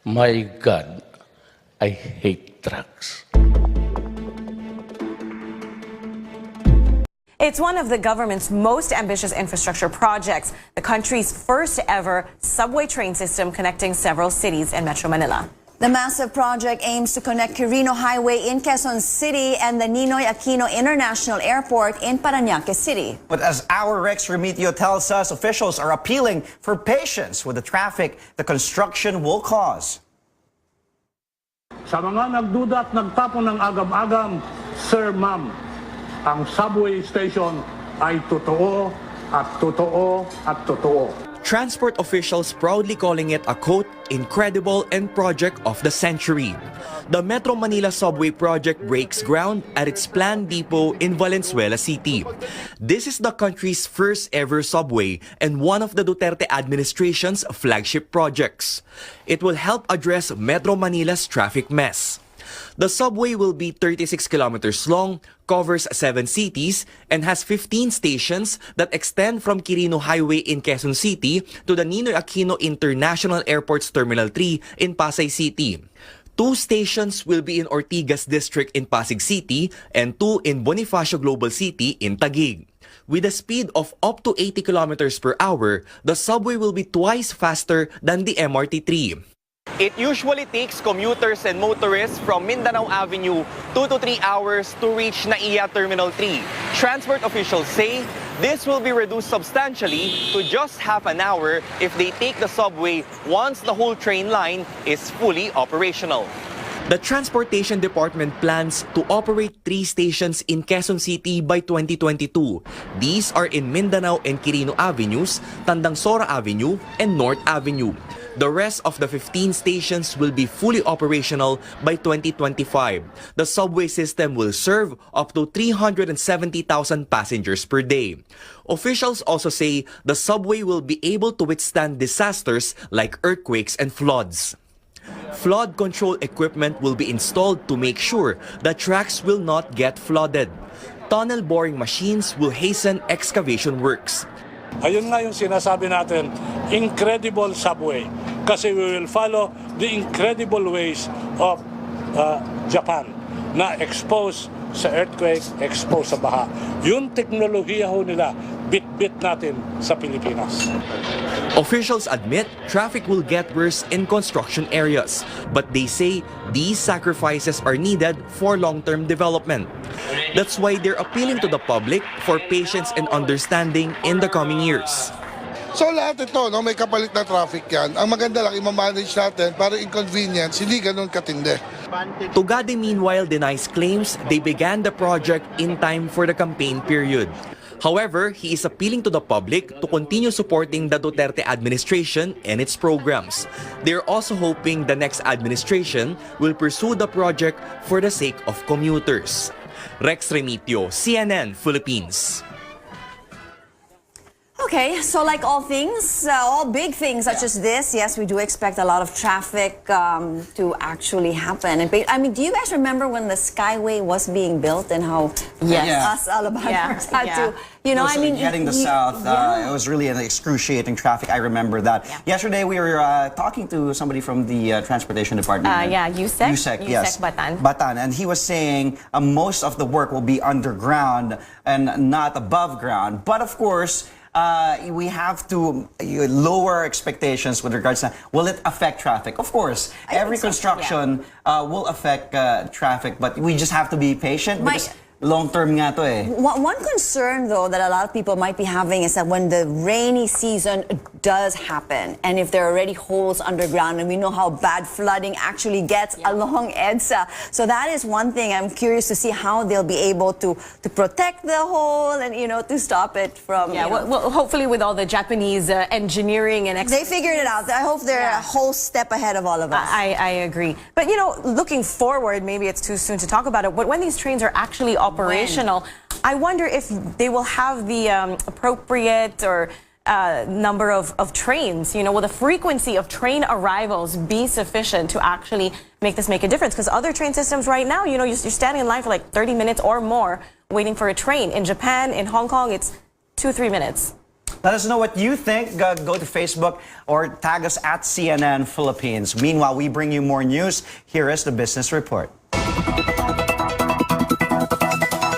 My God, I hate trucks. It's one of the government's most ambitious infrastructure projects, the country's first ever subway train system connecting several cities in Metro Manila. The massive project aims to connect Quirino Highway in Quezon City and the Ninoy Aquino International Airport in Parañaque City. But as our Rex Remitio tells us, officials are appealing for patience with the traffic the construction will cause. Sa mga nagduda at nagtapon ng agam-agam, Sir Ma'am, ang subway station ay totoo at totoo at totoo. Transport officials proudly calling it a quote, incredible and project of the century. The Metro Manila subway project breaks ground at its planned depot in Valenzuela City. This is the country's first ever subway and one of the Duterte administration's flagship projects. It will help address Metro Manila's traffic mess. The subway will be 36 kilometers long, covers 7 cities, and has 15 stations that extend from Quirino Highway in Quezon City to the Ninoy Aquino International Airport's Terminal 3 in Pasay City. 2 stations will be in Ortigas District in Pasig City and 2 in Bonifacio Global City in Taguig. With a speed of up to 80 kilometers per hour, the subway will be twice faster than the MRT-3. It usually takes commuters and motorists from Mindanao Avenue 2 to 3 hours to reach NAIA Terminal 3. Transport officials say this will be reduced substantially to just half an hour if they take the subway once the whole train line is fully operational. The Transportation Department plans to operate 3 stations in Quezon City by 2022. These are in Mindanao and Quirino Avenues, Tandangsora Avenue, and North Avenue. The rest of the 15 stations will be fully operational by 2025. The subway system will serve up to 370,000 passengers per day. Officials also say the subway will be able to withstand disasters like earthquakes and floods. Flood control equipment will be installed to make sure the tracks will not get flooded. Tunnel boring machines will hasten excavation works. Ayun nga yung sinasabi natin, incredible subway. Kasi we will follow the incredible ways of Japan na expose sa earthquake, expose sa baha. Yung teknolohiya ho nila, bit-bit natin sa Pilipinas. Officials admit traffic will get worse in construction areas, but they say these sacrifices are needed for long-term development. That's why they're appealing to the public for patience and understanding in the coming years. So lahat ito, no, may kapalit na traffic yan. Ang maganda lang, i-manage natin para inconvenience, hindi ganun katindi. Tugade meanwhile denies claims they began the project in time for the campaign period. However, he is appealing to the public to continue supporting the Duterte administration and its programs. They're also hoping the next administration will pursue the project for the sake of commuters. Rex Remitio, CNN, Philippines. Okay, so like all things, all big things such as this, yes, we do expect a lot of traffic to actually happen. And I mean, do you guys remember when the Skyway was being built and how us Alabamians had to, you know, I mean, heading the south, it was really an excruciating traffic. I remember that. Yesterday we were talking to somebody from the Transportation Department. Yusek, yes. Batan. And he was saying most of the work will be underground and not above ground. But of course, we have to lower expectations with regards to will it affect traffic. Of course, every construction will affect traffic, but we just have to be patient because long-term nga to eh. One concern, though, that a lot of people might be having is that when the rainy season does happen, and if there are already holes underground, and we know how bad flooding actually gets along EDSA. So that is one thing. I'm curious to see how they'll be able to protect the hole and, you know, to stop it from... Well, hopefully with all the Japanese engineering and... They figured it out. I hope they're a whole step ahead of all of us. I agree. But, you know, looking forward, maybe it's too soon to talk about it, but when these trains are actually operational, I wonder if they will have the appropriate or number of trains. You know, will the frequency of train arrivals be sufficient to actually make a difference? Because other train systems right now, you know, you're standing in line for like 30 minutes or more waiting for a train. In Japan, in Hong Kong, it's 2-3 minutes. Let us know what you think. Go to Facebook or tag us at CNN Philippines. Meanwhile, we bring you more news. Here is the Business Report.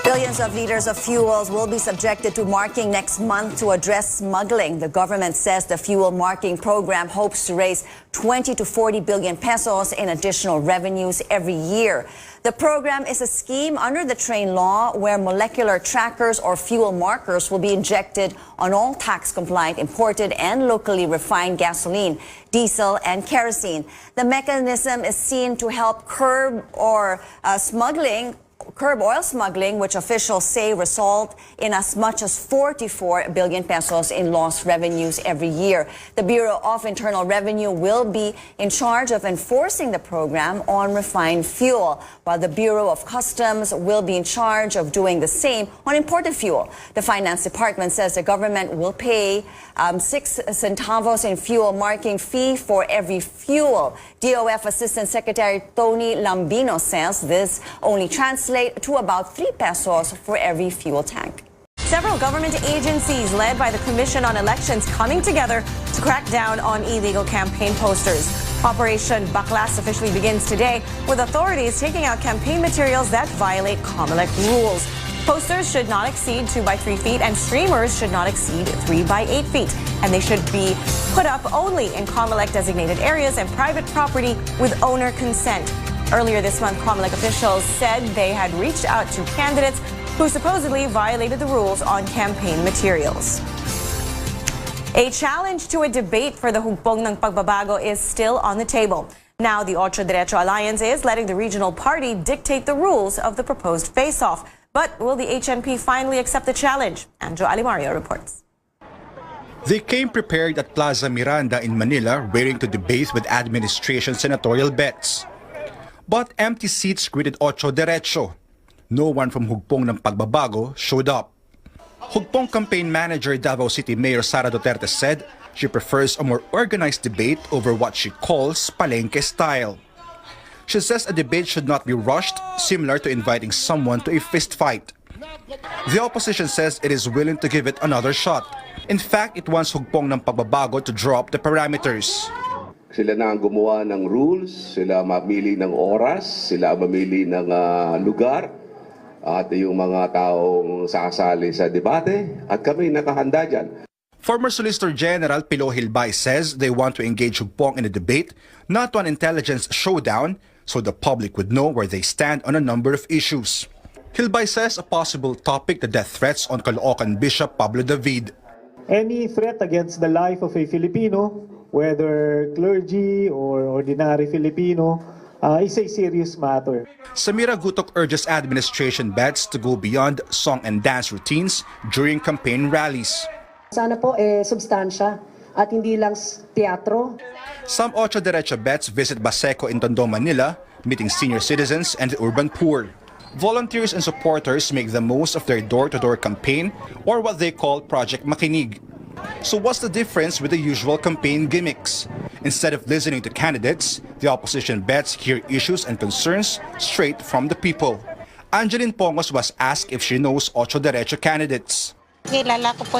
Billions of liters of fuels will be subjected to marking next month to address smuggling. The government says the fuel marking program hopes to raise 20 to 40 billion pesos in additional revenues every year. The program is a scheme under the train law where molecular trackers or fuel markers will be injected on all tax-compliant imported and locally refined gasoline, diesel, and kerosene. The mechanism is seen to help curb oil smuggling, which officials say result in as much as 44 billion pesos in lost revenues every year. The Bureau of Internal Revenue will be in charge of enforcing the program on refined fuel, while the Bureau of Customs will be in charge of doing the same on imported fuel. The Finance Department says the government will pay 6 centavos in fuel marking fee for every fuel. DOF Assistant Secretary Tony Lambino says this only translates to about 3 pesos for every fuel tank. Several government agencies led by the Commission on Elections coming together to crack down on illegal campaign posters. Operation Baklas officially begins today, with authorities taking out campaign materials that violate COMELEC rules. Posters should not exceed 2 by 3 feet and streamers should not exceed 3 by 8 feet. And they should be put up only in COMELEC designated areas and private property with owner consent. Earlier this month, COMELEC officials said they had reached out to candidates who supposedly violated the rules on campaign materials. A challenge to a debate for the Hugpong ng Pagbabago is still on the table. Now, the Ocho Derecho Alliance is letting the regional party dictate the rules of the proposed face-off. But will the HNP finally accept the challenge? Anjo Alimario reports. They came prepared at Plaza Miranda in Manila, waiting to debate with administration senatorial bets. But empty seats greeted Ocho Derecho. No one from Hugpong ng Pagbabago showed up. Hugpong campaign manager Davao City Mayor Sara Duterte said she prefers a more organized debate over what she calls palengke style. She says a debate should not be rushed, similar to inviting someone to a fist fight. The opposition says it is willing to give it another shot. In fact, it wants Hugpong ng Pagbabago to draw up the parameters. Sila na ang gumawa ng rules, sila mamili ng oras, sila mamili ng lugar, at yung mga taong sasali sa debate, at kami nakahanda dyan. Former Solicitor General Pilo Hilbay says they want to engage Hugpong in a debate, not to an intelligence showdown, so the public would know where they stand on a number of issues. Hilbay says a possible topic, the death threats on Caloocan Bishop Pablo David. Any threat against the life of a Filipino, whether clergy or ordinary Filipino, is a serious matter. Samira Gutok urges administration bets to go beyond song and dance routines during campaign rallies. Sana po substansya at hindi lang teatro. Some Ocho Derecho bets visit Baseco in Tondo, Manila, meeting senior citizens and the urban poor. Volunteers and supporters make the most of their door-to-door campaign, or what they call Project Makinig. So what's the difference with the usual campaign gimmicks? Instead of listening to candidates, the opposition bets hear issues and concerns straight from the people. Angeline Pongos was asked if she knows Ocho Derecho candidates. Kilala ko po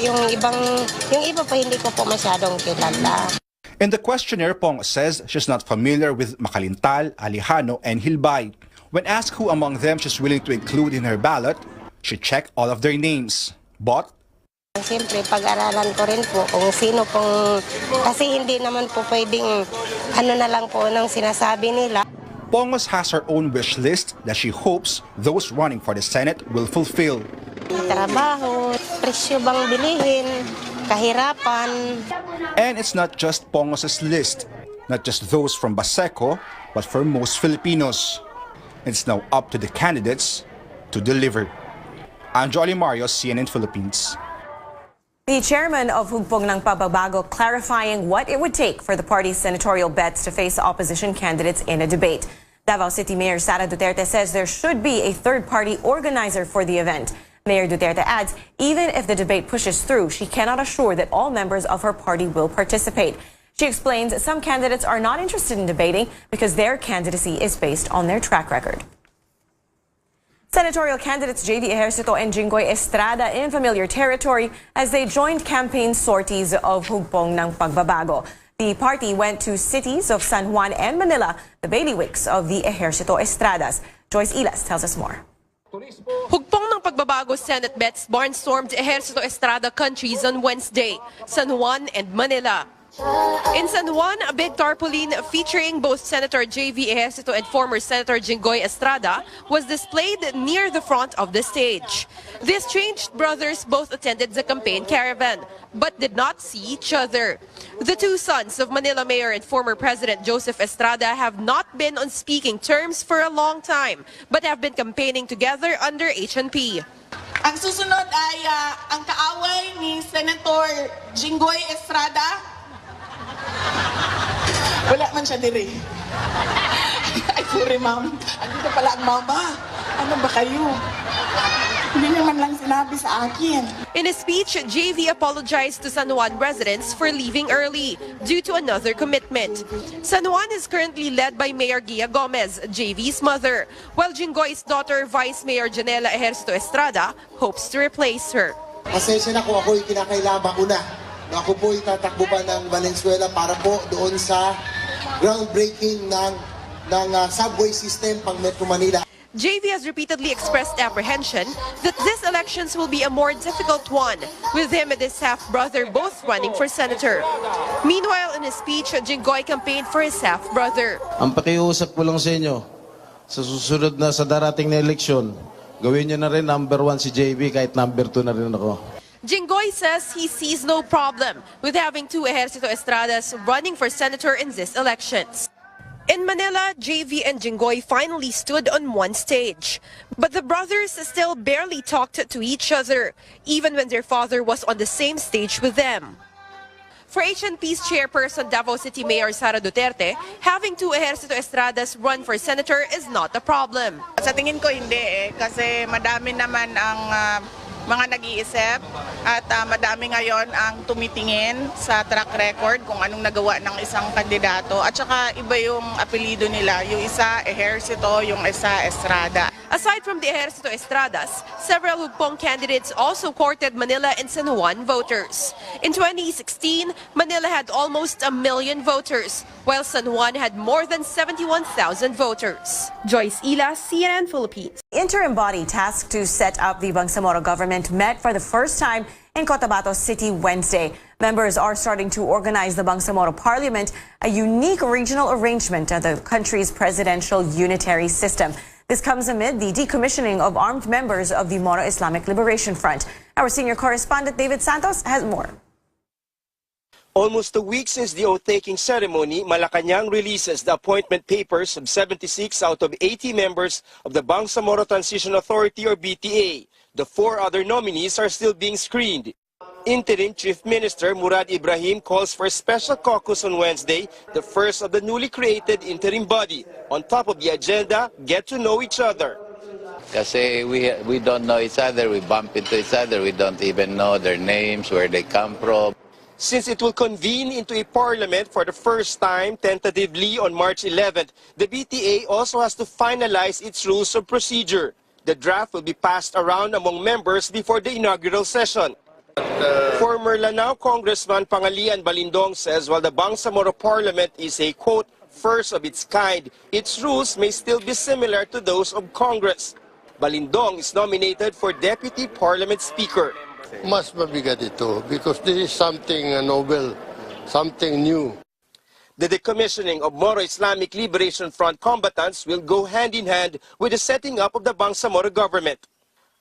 yung iba po hindi ko po masyadong kilala. In the questionnaire, Pongos says she's not familiar with Makalintal, Alejano, and Hilbay. When asked who among them she's willing to include in her ballot, she checked all of their names. But siyempre, pag-aralan ko rin po kung sino pong, kasi hindi naman po pwedeng na lang po ng sinasabi nila. Pongos has her own wish list that she hopes those running for the Senate will fulfill. Trabaho, presyo bang bilihin, kahirapan. And it's not just Pongos' list, not just those from Baseco, but for most Filipinos. It's now up to the candidates to deliver. Anjo Alimario, CNN Philippines. The chairman of Hugpong ng Pagbabago clarifying what it would take for the party's senatorial bets to face opposition candidates in a debate. Davao City Mayor Sara Duterte says there should be a third-party organizer for the event. Mayor Duterte adds, even if the debate pushes through, she cannot assure that all members of her party will participate. She explains some candidates are not interested in debating because their candidacy is based on their track record. Senatorial candidates JV Ejercito and Jinggoy Estrada in familiar territory as they joined campaign sorties of Hugpong ng Pagbabago. The party went to cities of San Juan and Manila, the bailiwicks of the Ejercito Estradas. Joyce Ilas tells us more. Hugpong ng Pagbabago Senate bets barnstormed Ejercito Estrada countries on Wednesday, San Juan and Manila. In San Juan, a big tarpaulin featuring both Senator J.V. Ejercito and former Senator Jinggoy Estrada was displayed near the front of the stage. The estranged brothers both attended the campaign caravan, but did not see each other. The two sons of Manila Mayor and former President Joseph Estrada have not been on speaking terms for a long time, but have been campaigning together under HNP. Ang susunod ay ang kaaway ni Senator Jinggoy Estrada. Wala man siya diri. Ay, sorry ma'am. Andito pala ang mama. Ano ba kayo? Hindi naman lang sinabi sa akin. In a speech, JV apologized to San Juan residents for leaving early due to another commitment. San Juan is currently led by Mayor Gia Gomez, JV's mother, while Jinggoy's daughter, Vice Mayor Janela Ejercito Estrada, hopes to replace her. Pasensya na kung ako'y kinakailangan una. Ako po itatakbo pa ng Valenzuela para po doon sa groundbreaking ng subway system pang Metro Manila. JV has repeatedly expressed apprehension that this elections will be a more difficult one, with him and his half-brother both running for senator. Meanwhile, in his speech, Jinggoy campaigned for his half-brother. Ang pakiusap ko lang sa inyo, sa susunod na sa darating na eleksyon, gawin niyo na rin number 1 si JV kahit number 2 na rin ako. Jinggoy says he sees no problem with having two Ejercito Estradas running for senator in these elections. In Manila, JV and Jinggoy finally stood on one stage. But the brothers still barely talked to each other, even when their father was on the same stage with them. For HNP's chairperson Davao City Mayor Sara Duterte, having two Ejercito Estradas run for senator is not a problem. Sa tingin ko hindi kasi madami naman ang mga nag-iisip at madami ngayon ang tumitingin sa track record kung anong nagawa ng isang kandidato at saka iba yung apelyido nila, yung isa Ejercito, yung isa Estrada. Aside from the Ejercito Estradas, several Hugpong candidates also courted Manila and San Juan voters. In 2016, Manila had almost 1 million voters, while San Juan had more than 71,000 voters. Joyce Ilas, CNN Philippines. Interim body tasked to set up the Bangsamoro government met for the first time in Cotabato City Wednesday. Members are starting to organize the Bangsamoro Parliament, a unique regional arrangement of the country's presidential unitary system. This comes amid the decommissioning of armed members of the Moro Islamic Liberation Front. Our senior correspondent David Santos has more. Almost a week since the oath-taking ceremony, Malacanang releases the appointment papers of 76 out of 80 members of the Bangsamoro Transition Authority or BTA. The 4 other nominees are still being screened. Interim Chief Minister Murad Ibrahim calls for a special caucus on Wednesday, the first of the newly created interim body. On top of the agenda, get to know each other. Kasi we don't know each other, we bump into each other, we don't even know their names, where they come from. Since it will convene into a parliament for the first time tentatively on March 11th, the BTA also has to finalize its rules of procedure. The draft will be passed around among members before the inaugural session. Former Lanao Congressman Pangalian Balindong says while the Bangsamoro Parliament is a, quote, first of its kind, its rules may still be similar to those of Congress. Balindong is nominated for Deputy Parliament Speaker. Mas mabigat ito because this is something novel, something new. The decommissioning of Moro Islamic Liberation Front combatants will go hand in hand with the setting up of the Bangsamoro government.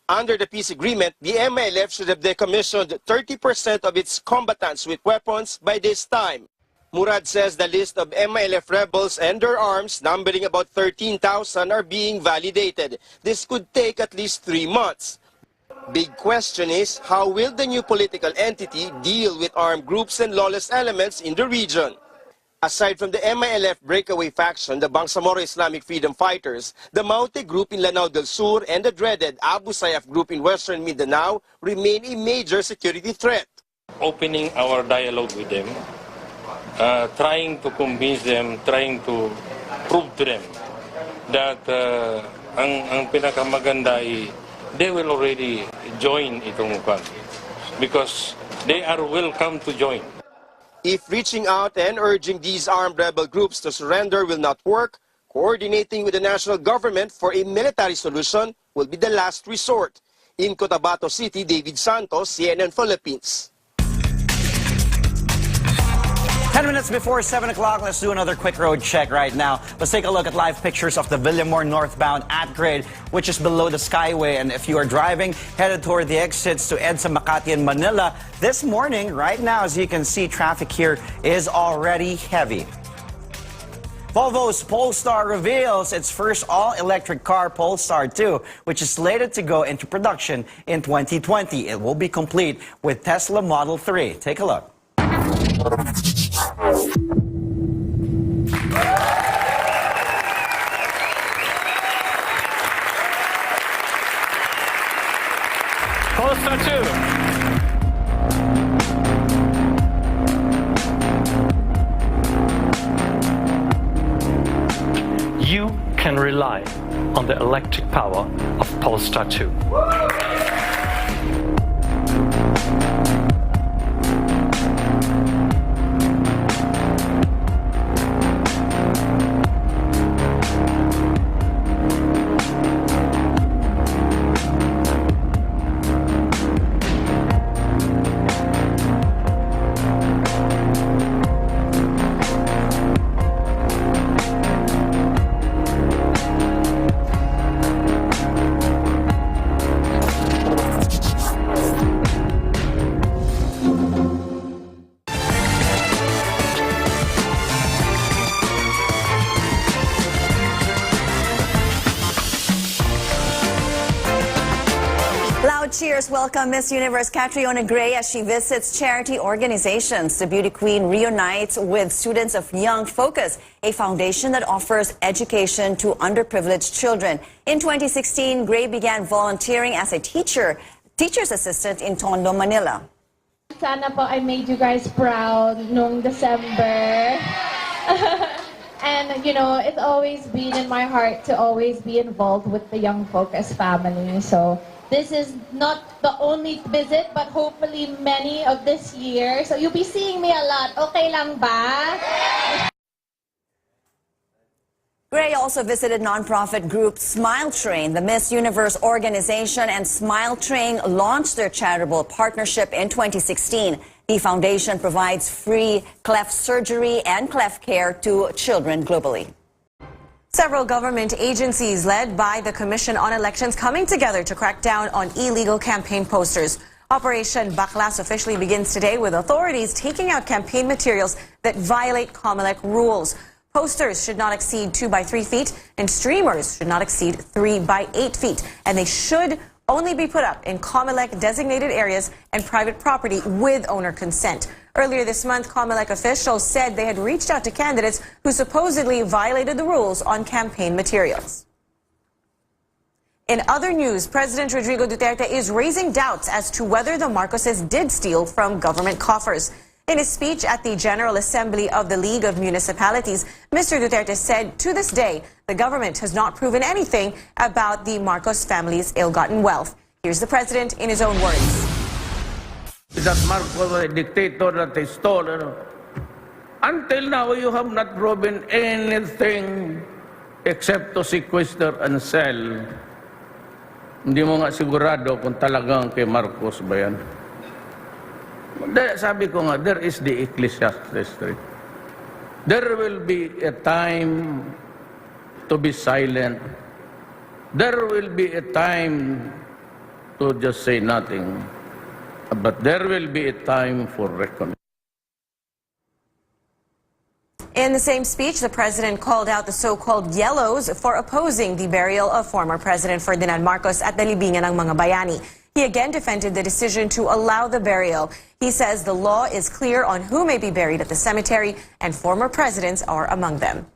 Under the peace agreement, the MILF should have decommissioned 30% of its combatants with weapons by this time. Murad says the list of MILF rebels and their arms, numbering about 13,000, are being validated. This could take at least 3 months. Big question is, how will the new political entity deal with armed groups and lawless elements in the region? Aside from the MILF breakaway faction, the Bangsamoro Islamic Freedom Fighters, the Maute Group in Lanao del Sur, and the dreaded Abu Sayyaf Group in Western Mindanao remain a major security threat. Opening our dialogue with them, trying to convince them, trying to prove to them that ang pinakamaganda ay they will already join itong country because they are welcome to join. If reaching out and urging these armed rebel groups to surrender will not work, coordinating with the national government for a military solution will be the last resort. In Cotabato City, David Santos, CNN Philippines. 10 minutes before 7 o'clock, let's do another quick road check right now. Let's take a look at live pictures of the Villamor northbound at grade, which is below the Skyway. And if you are driving, headed toward the exits to EDSA Makati and Manila, this morning, right now, as you can see, traffic here is already heavy. Volvo's Polestar reveals its first all-electric car, Polestar 2, which is slated to go into production in 2020. It will be complete with Tesla Model 3. Take a look. Polestar 2. You can rely on the electric power of Polestar 2. Loud cheers welcome Miss Universe Catriona Gray as she visits charity organizations. The beauty queen reunites with students of Young Focus, a foundation that offers education to underprivileged children. In 2016, Gray began volunteering as a teacher's assistant in Tondo, Manila. Sana po I made you guys proud noong December. And, you know, it's always been in my heart to always be involved with the Young Focus family. So this is not the only visit, but hopefully many of this year. So you'll be seeing me a lot. Okay lang ba? Gray also visited nonprofit group Smile Train. The Miss Universe organization and Smile Train launched their charitable partnership in 2016. The foundation provides free cleft surgery and cleft care to children globally. Several government agencies led by the Commission on Elections coming together to crack down on illegal campaign posters. Operation Baklas officially begins today with authorities taking out campaign materials that violate COMELEC rules. Posters should not exceed 2 by 3 feet and streamers should not exceed 3 by 8 feet. And they should only be put up in COMELEC designated areas and private property with owner consent. Earlier this month, COMELEC officials said they had reached out to candidates who supposedly violated the rules on campaign materials. In other news, President Rodrigo Duterte is raising doubts as to whether the Marcoses did steal from government coffers. In his speech at the General Assembly of the League of Municipalities, Mr. Duterte said to this day, the government has not proven anything about the Marcos family's ill-gotten wealth. Here's the president in his own words. That Marcos was a dictator that they stole. Until now, you have not proven anything except to sequester and sell. Hindi mo nga sigurado kung talagang kay Marcos ba yan. Sabi ko nga, there is the ecclesiastic. There will be a time to be silent. There will be a time to just say nothing. But there will be a time for reckoning. In the same speech, the president called out the so-called yellows for opposing the burial of former President Ferdinand Marcos at the Libingan ng mga bayani. He again defended the decision to allow the burial. He says the law is clear on who may be buried at the cemetery, and former presidents are among them.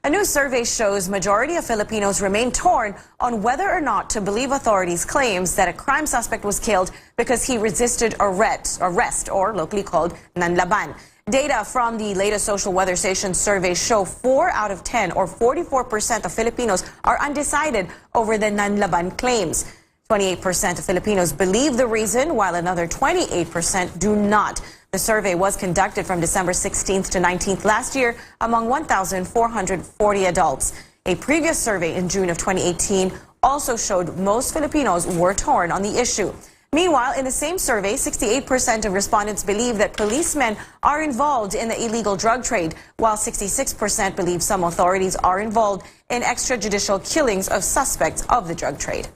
A new survey shows majority of Filipinos remain torn on whether or not to believe authorities' claims that a crime suspect was killed because he resisted arrest, or locally called nanlaban. Data from the latest social weather station survey show 4 out of 10 or 44% of Filipinos are undecided over the Nanlaban claims. 28% of Filipinos believe the reason, while another 28% do not. The survey was conducted from December 16th to 19th last year among 1,440 adults. A previous survey in June of 2018 also showed most Filipinos were torn on the issue. Meanwhile, in the same survey, 68% of respondents believe that policemen are involved in the illegal drug trade, while 66% believe some authorities are involved in extrajudicial killings of suspects of the drug trade.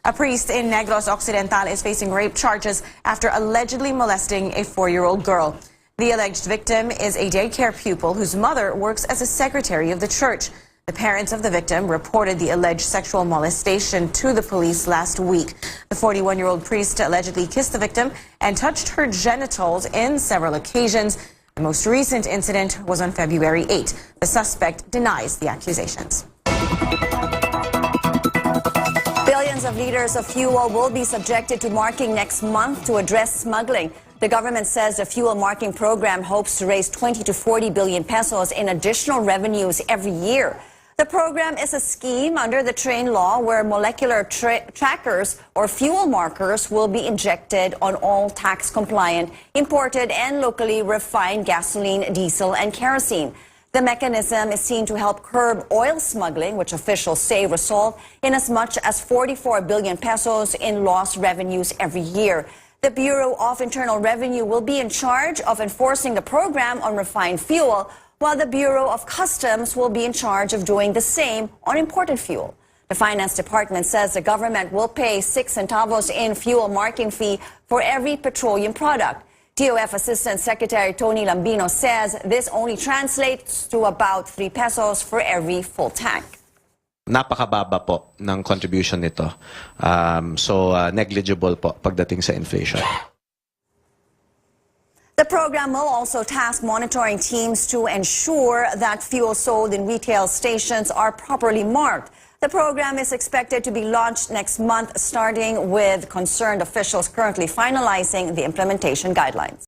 A priest in Negros Occidental is facing rape charges after allegedly molesting a 4-year-old girl. The alleged victim is a daycare pupil whose mother works as a secretary of the church. The parents of the victim reported the alleged sexual molestation to the police last week. The 41-year-old priest allegedly kissed the victim and touched her genitals in several occasions. The most recent incident was on February 8. The suspect denies the accusations. Billions of liters of fuel will be subjected to marking next month to address smuggling. The government says the fuel marking program hopes to raise 20 to 40 billion pesos in additional revenues every year. The program is a scheme under the train law where molecular trackers or fuel markers will be injected on all tax-compliant, imported and locally refined gasoline, diesel and kerosene. The mechanism is seen to help curb oil smuggling, which officials say result in as much as 44 billion pesos in lost revenues every year. The Bureau of Internal Revenue will be in charge of enforcing the program on refined fuel, while the Bureau of Customs will be in charge of doing the same on imported fuel. The Finance Department says the government will pay 6 centavos in fuel marking fee for every petroleum product. DOF Assistant Secretary Tony Lambino says this only translates to about 3 pesos for every full tank. Napakababa po ng contribution nito. So negligible po pagdating sa inflation. The program will also task monitoring teams to ensure that fuel sold in retail stations are properly marked. The program is expected to be launched next month, starting with concerned officials currently finalizing the implementation guidelines.